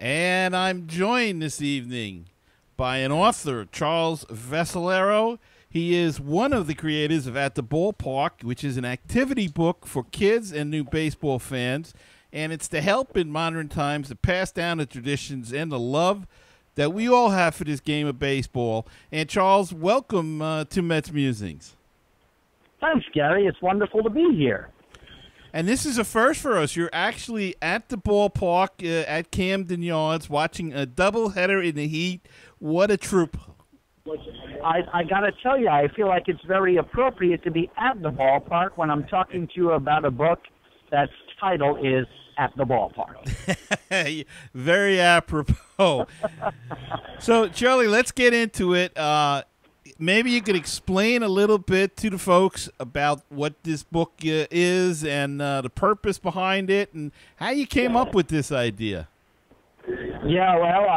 And I'm joined this evening by an author, Charles Vascellaro. He is one of the creators of At the Ballpark, which is an activity book for kids and new baseball fans. And it's to help in modern times to pass down the traditions and the love that we all have for this game of baseball. And Charles, welcome to MetsMusings. Thanks, Gary. It's wonderful to be here. And this is a first for us. You're actually at the ballpark at Camden Yards watching a doubleheader in the heat. What a troop. I got to tell you, I feel like it's very appropriate to be at the ballpark when I'm talking to you about a book that's title is At the Ballpark. Very apropos. So, Charlie, let's get into it. Maybe you could explain a little bit to the folks about what this book is and the purpose behind it and how you came up with this idea. Yeah, well,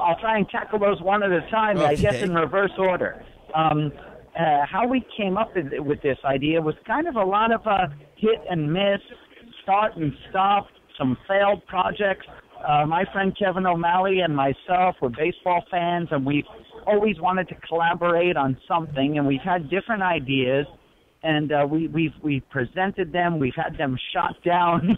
I'll try and tackle those one at a time, Okay. I guess in reverse order. How we came up with this idea was kind of a lot of hit and miss, start and stop, some failed projects. My friend Kevin O'Malley and myself were baseball fans, and we always wanted to collaborate on something, and we've had different ideas, and we've presented them, we've had them shot down,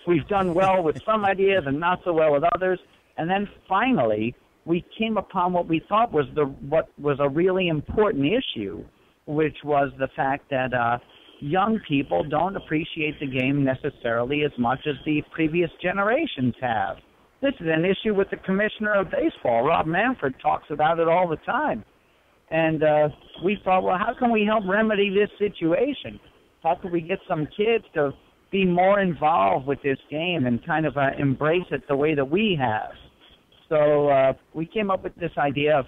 we've done well with some ideas and not so well with others, and then finally we came upon what we thought was what was a really important issue, which was the fact that young people don't appreciate the game necessarily as much as the previous generations have. This is an issue with the commissioner of baseball. Rob Manfred talks about it all the time. And we thought, well, how can we help remedy this situation? How can we get some kids to be more involved with this game and kind of embrace it the way that we have? So we came up with this idea of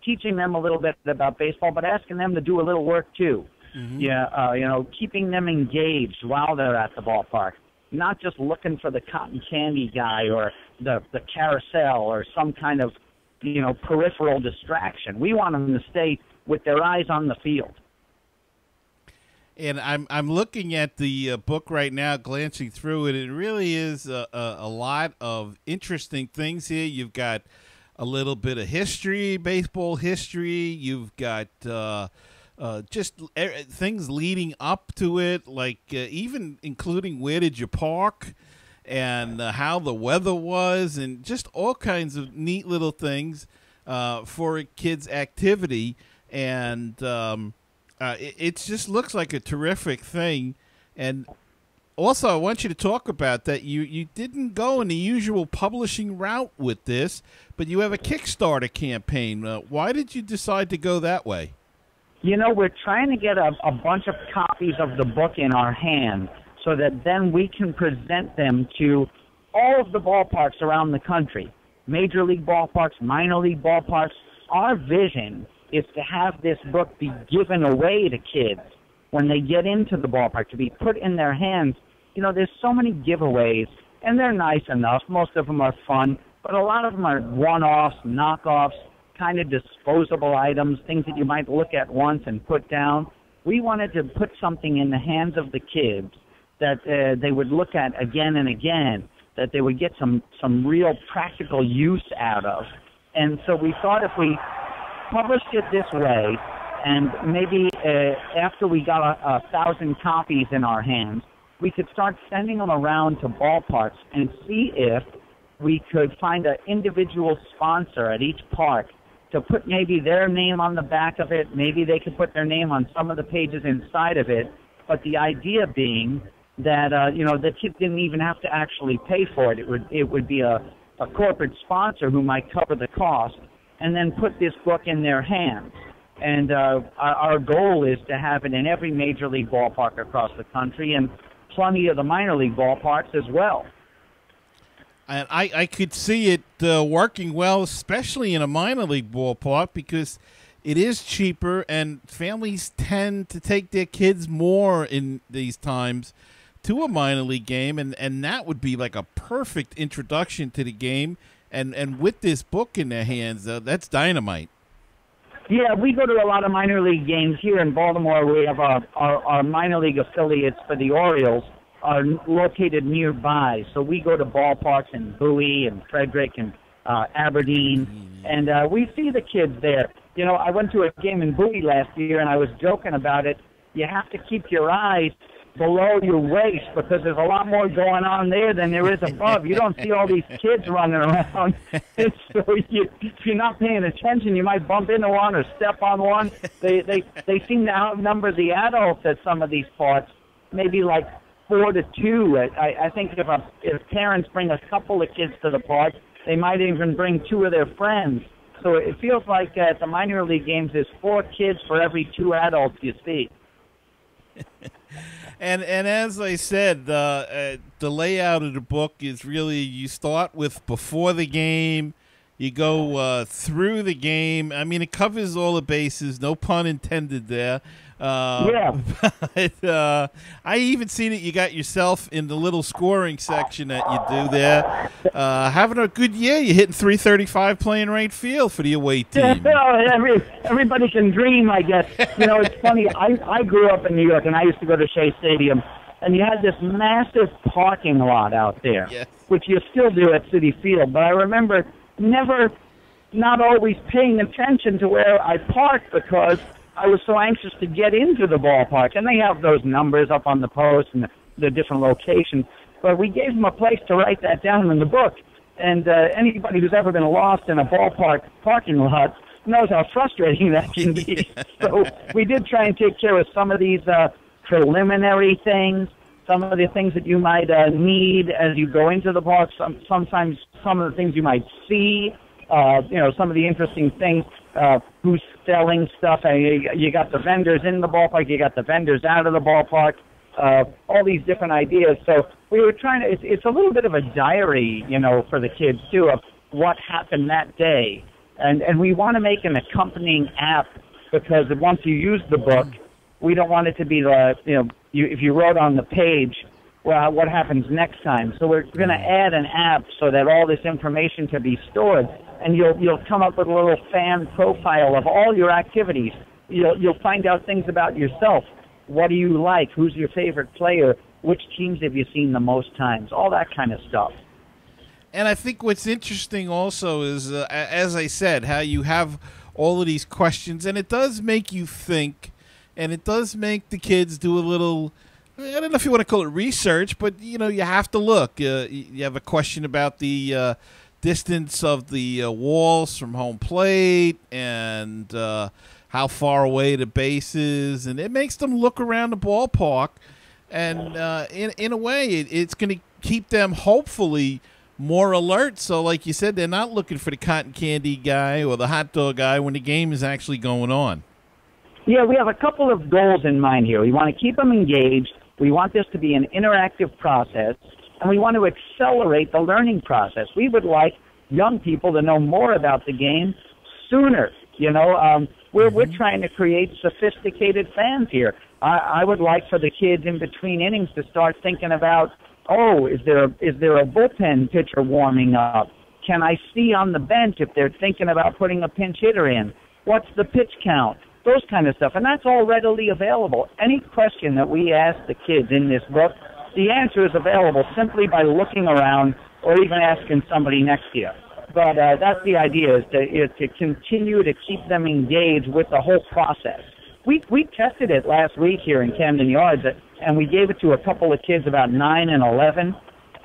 teaching them a little bit about baseball, but asking them to do a little work too. Mm-hmm. Yeah, keeping them engaged while they're at the ballpark. Not just looking for the cotton candy guy or the carousel or some kind of, peripheral distraction. We want them to stay with their eyes on the field. And I'm looking at the book right now, glancing through it. It really is a lot of interesting things here. You've got a little bit of history, baseball history. You've got just things leading up to it, like even including where did you park and how the weather was and just all kinds of neat little things for a kid's activity. And it just looks like a terrific thing. And also, I want you to talk about that. You didn't go in the usual publishing route with this, but you have a Kickstarter campaign. Why did you decide to go that way? We're trying to get a bunch of copies of the book in our hands so that then we can present them to all of the ballparks around the country, major league ballparks, minor league ballparks. Our vision is to have this book be given away to kids when they get into the ballpark, to be put in their hands. There's so many giveaways, and they're nice enough. Most of them are fun, but a lot of them are one-offs, knockoffs, kind of disposable items, things that you might look at once and put down. We wanted to put something in the hands of the kids that they would look at again and again, that they would get some real practical use out of. And so we thought if we published it this way, and maybe after we got 1,000 copies in our hands, we could start sending them around to ballparks and see if we could find an individual sponsor at each park to put maybe their name on the back of it. Maybe they could put their name on some of the pages inside of it. But the idea being that, the kids didn't even have to actually pay for it. It would be a corporate sponsor who might cover the cost and then put this book in their hands. And our goal is to have it in every major league ballpark across the country and plenty of the minor league ballparks as well. And I could see it working well, especially in a minor league ballpark, because it is cheaper and families tend to take their kids more in these times to a minor league game. And that would be like a perfect introduction to the game. And with this book in their hands, that's dynamite. Yeah, we go to a lot of minor league games here in Baltimore. We have our minor league affiliates for the Orioles, are located nearby. So we go to ballparks in Bowie and Frederick and Aberdeen, and we see the kids there. You know, I went to a game in Bowie last year, and I was joking about it. You have to keep your eyes below your waist because there's a lot more going on there than there is above. You don't see all these kids running around. And so if you're not paying attention, you might bump into one or step on one. They seem to outnumber the adults at some of these parks, maybe like 4-2. I think if parents bring a couple of kids to the park, they might even bring 2 of their friends. So it feels like at the minor league games, there's 4 kids for every 2 adults you see. And as I said, the layout of the book is really, you start with before the game, you go through the game. I mean, it covers all the bases, no pun intended there. Yeah. But, I even seen it. You got yourself in the little scoring section that you do there. Having a good year. You're hitting .335 playing right field for the away team. Everybody can dream, I guess. You know, it's funny. I grew up in New York, and I used to go to Shea Stadium, and you had this massive parking lot out there, yes, which you still do at Citi Field. But I remember not always paying attention to where I parked because I was so anxious to get into the ballpark. And they have those numbers up on the post and the different locations. But we gave them a place to write that down in the book. And anybody who's ever been lost in a ballpark parking lot knows how frustrating that can be. So we did try and take care of some of these preliminary things, some of the things that you might need as you go into the park, sometimes some of the things you might see, you know, some of the interesting things, who's selling stuff. You got the vendors in the ballpark, you got the vendors out of the ballpark, all these different ideas. So we were trying to, it's a little bit of a diary, you know, for the kids too, of what happened that day. And we want to make an accompanying app because once you use the book, we don't want it to be the, you know, if you wrote on the page, well, what happens next time? So we're going to add an app so that all this information can be stored, and you'll come up with a little fan profile of all your activities. You'll find out things about yourself. What do you like? Who's your favorite player? Which teams have you seen the most times? All that kind of stuff. And I think what's interesting also is, as I said, how you have all of these questions, and it does make you think, and it does make the kids do a little, I don't know if you want to call it research, but, you know, you have to look. You have a question about the distance of the walls from home plate and how far away the base is, and it makes them look around the ballpark, and in a way, it's going to keep them hopefully more alert. So like you said, they're not looking for the cotton candy guy or the hot dog guy when the game is actually going on. Yeah, we have a couple of goals in mind here. We want to keep them engaged. We want this to be an interactive process, and we want to accelerate the learning process. We would like young people to know more about the game sooner. You know, we're trying to create sophisticated fans here. I would like for the kids in between innings to start thinking about, oh, is there a bullpen pitcher warming up? Can I see on the bench if they're thinking about putting a pinch hitter in? What's the pitch count? Those kind of stuff. And that's all readily available. Any question that we ask the kids in this book, the answer is available simply by looking around or even asking somebody next to you. But that's the idea, is to continue to keep them engaged with the whole process. We tested it last week here in Camden Yards, and we gave it to a couple of kids about 9 and 11,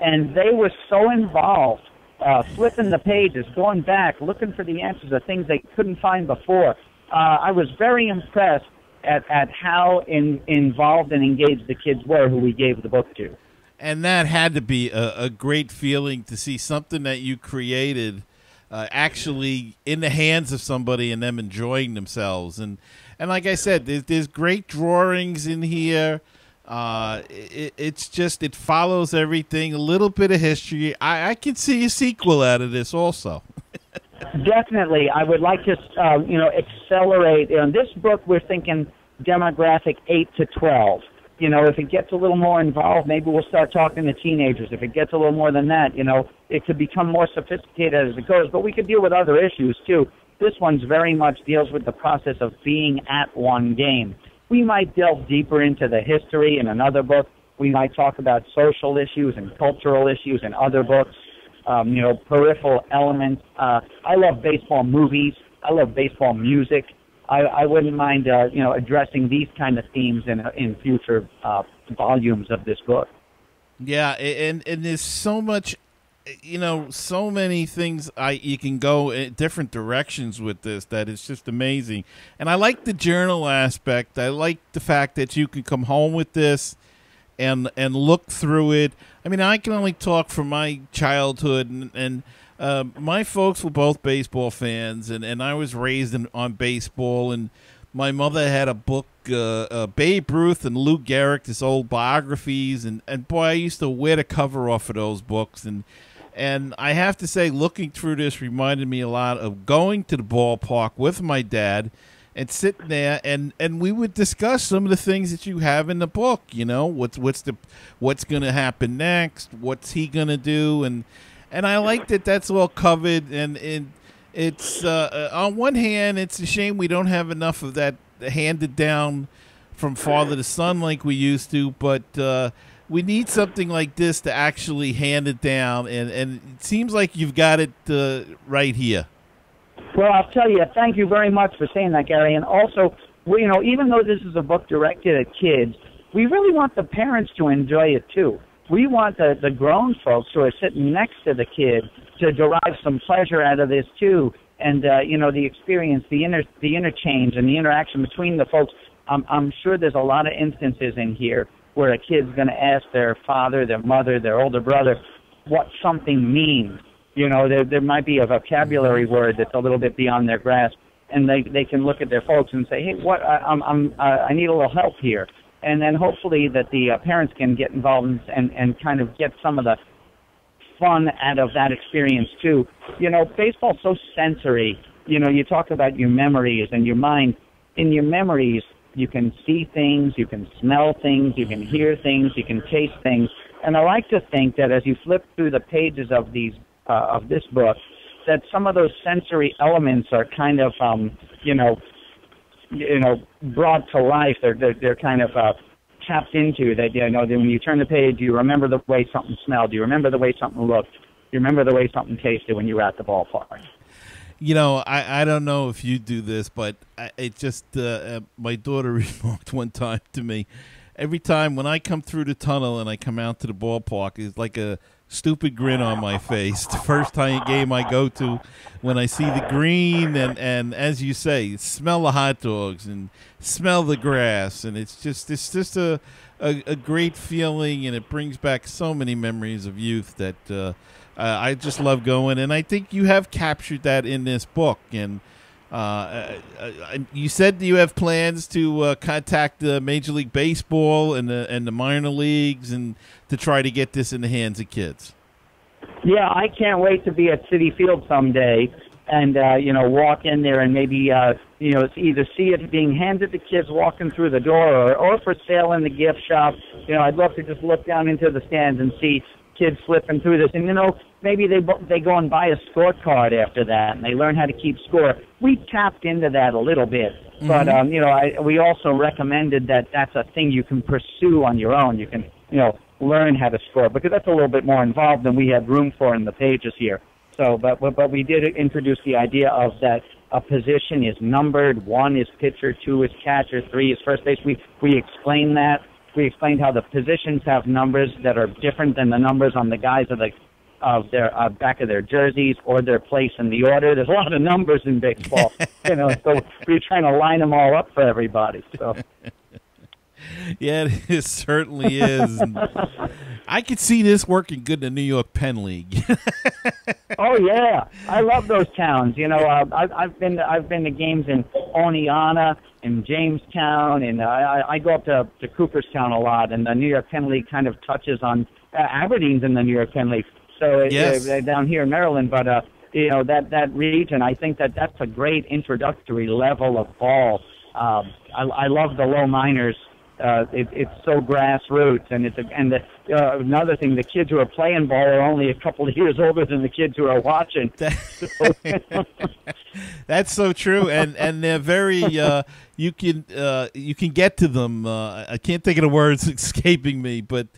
and they were so involved, flipping the pages, going back, looking for the answers of things they couldn't find before. I was very impressed at how involved and engaged the kids were who we gave the book to. And that had to be a great feeling to see something that you created actually in the hands of somebody and them enjoying themselves. And like I said, there's great drawings in here. It's just, it follows everything, a little bit of history. I can see a sequel out of this also. Definitely. I would like to, accelerate. In this book, we're thinking demographic 8 to 12. You know, if it gets a little more involved, maybe we'll start talking to teenagers. If it gets a little more than that, you know, it could become more sophisticated as it goes. But we could deal with other issues, too. This one's very much deals with the process of being at one game. We might delve deeper into the history in another book, We might talk about social issues and cultural issues in other books, peripheral elements. I love baseball movies. I love baseball music. I wouldn't mind, addressing these kind of themes in future volumes of this book. Yeah, and there's so much, so many things you can go in different directions with this that it's just amazing. And I like the journal aspect. I like the fact that you can come home with this and look through it. I mean, I can only talk from my childhood, and my folks were both baseball fans, and I was raised on baseball, and my mother had a book, Babe Ruth and Lou Gehrig, his old biographies, and boy, I used to wear the cover off of those books, and I have to say, looking through this reminded me a lot of going to the ballpark with my dad and sitting there, and we would discuss some of the things that you have in the book. What's going to happen next? What's he going to do? And I like that that's all covered. And it's on one hand, it's a shame we don't have enough of that handed down from father to son like we used to, but we need something like this to actually hand it down, and it seems like you've got it right here. Well, I'll tell you, thank you very much for saying that, Gary. And also, even though this is a book directed at kids, we really want the parents to enjoy it too. We want the grown folks who are sitting next to the kids to derive some pleasure out of this too. And the experience, the interchange, and the interaction between the folks. I'm sure there's a lot of instances in here where a kid's going to ask their father, their mother, their older brother what something means. There might be a vocabulary word that's a little bit beyond their grasp, and they can look at their folks and say, "Hey, I need a little help here." And then hopefully that the parents can get involved and kind of get some of the fun out of that experience too. Baseball's so sensory. You talk about your memories and your mind. In your memories, you can see things, you can smell things, you can hear things, you can taste things. And I like to think that as you flip through the pages of this book, that some of those sensory elements are kind of, brought to life. They're kind of tapped into. That when you turn the page, you remember the way something smelled. You remember the way something looked. You remember the way something tasted when you were at the ballpark. I don't know if you do this, but my daughter remarked one time to me, every time when I come through the tunnel and I come out to the ballpark, it's like a stupid grin on my face. The first game I go to, when I see the green and as you say, smell the hot dogs and smell the grass, and it's just a great feeling, and it brings back so many memories of youth that I just love going, and I think you have captured that in this book. And you said you have plans to contact Major League Baseball and the minor leagues and to try to get this in the hands of kids. Yeah, I can't wait to be at Citi Field someday and walk in there and maybe either see it being handed to kids walking through the door or for sale in the gift shop. I'd love to just look down into the stands and see kids flipping through this, and maybe they go and buy a scorecard after that, and they learn how to keep score. We tapped into that a little bit, but we also recommended that that's a thing you can pursue on your own. You can learn how to score, because that's a little bit more involved than we had room for in the pages here. So, but we did introduce the idea of that a position is numbered. 1 is pitcher, 2 is catcher, 3 is first base. We explained that. We explained how the positions have numbers that are different than the numbers on the guys of their back of their jerseys or their place in the order. There's a lot of numbers in baseball, so we're trying to line them all up for everybody. So. Yeah, it certainly is. I could see this working good in the New York Penn League. Oh yeah, I love those towns. I've been to games in Oneonta, in Jamestown, and I go up to Cooperstown a lot. And the New York Penn League kind of touches on Aberdeen's in the New York Penn League. So yes. Down here in Maryland, but that region, I think that's a great introductory level of ball. I love the low minors it's so grassroots, and another thing, the kids who are playing ball are only a couple of years older than the kids who are watching. That's so true, and they're very you can get to them. I can't think of the words escaping me, but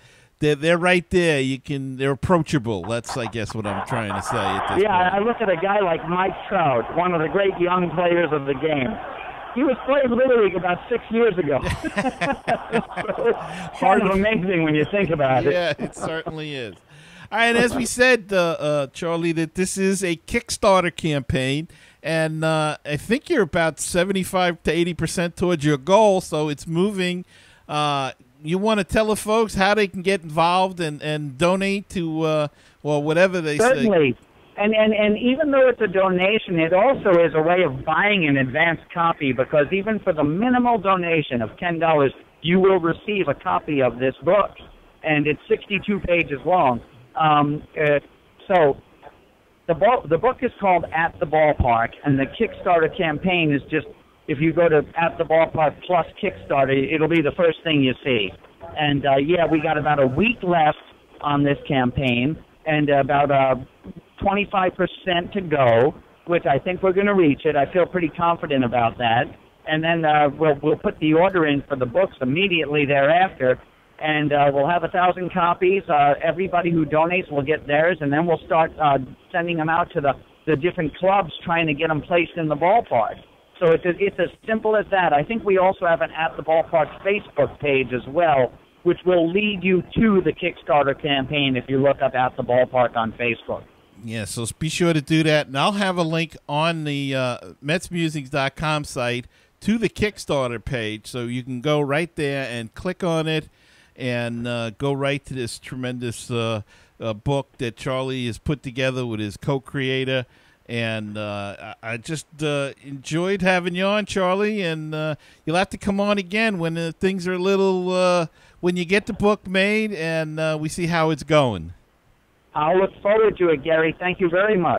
they're right there. They're approachable. That's, I guess, what I'm trying to say at this point. I look at a guy like Mike Trout, one of the great young players of the game. He was playing Little League about 6 years ago. It's kind of amazing when you think about it. Yeah, it certainly is. All right, as we said, Charlie, that this is a Kickstarter campaign, and I think you're about 75 to 80% towards your goal, so it's moving. You want to tell the folks how they can get involved and donate to whatever they say? Certainly. And even though it's a donation, it also is a way of buying an advanced copy, because even for the minimal donation of $10, you will receive a copy of this book, and it's 62 pages long. So the book is called At the Ballpark, and the Kickstarter campaign is just, if you go to At the Ballpark plus Kickstarter, it'll be the first thing you see. And we got about a week left on this campaign, and about 25% to go, which I think we're going to reach it. I feel pretty confident about that. And then we'll put the order in for the books immediately thereafter, and we'll have 1,000 copies. Everybody who donates will get theirs, and then we'll start sending them out to the different clubs, trying to get them placed in the ballpark. So it's as simple as that. I think we also have an At the Ballpark Facebook page as well, which will lead you to the Kickstarter campaign if you look up At the Ballpark on Facebook. Yeah, so be sure to do that. And I'll have a link on the MetsMusings.com site to the Kickstarter page, so you can go right there and click on it and go right to this tremendous book that Charlie has put together with his co-creator. And I just enjoyed having you on, Charlie, and you'll have to come on again when things are a little, when you get the book made and we see how it's going. I'll look forward to it, Gary. Thank you very much.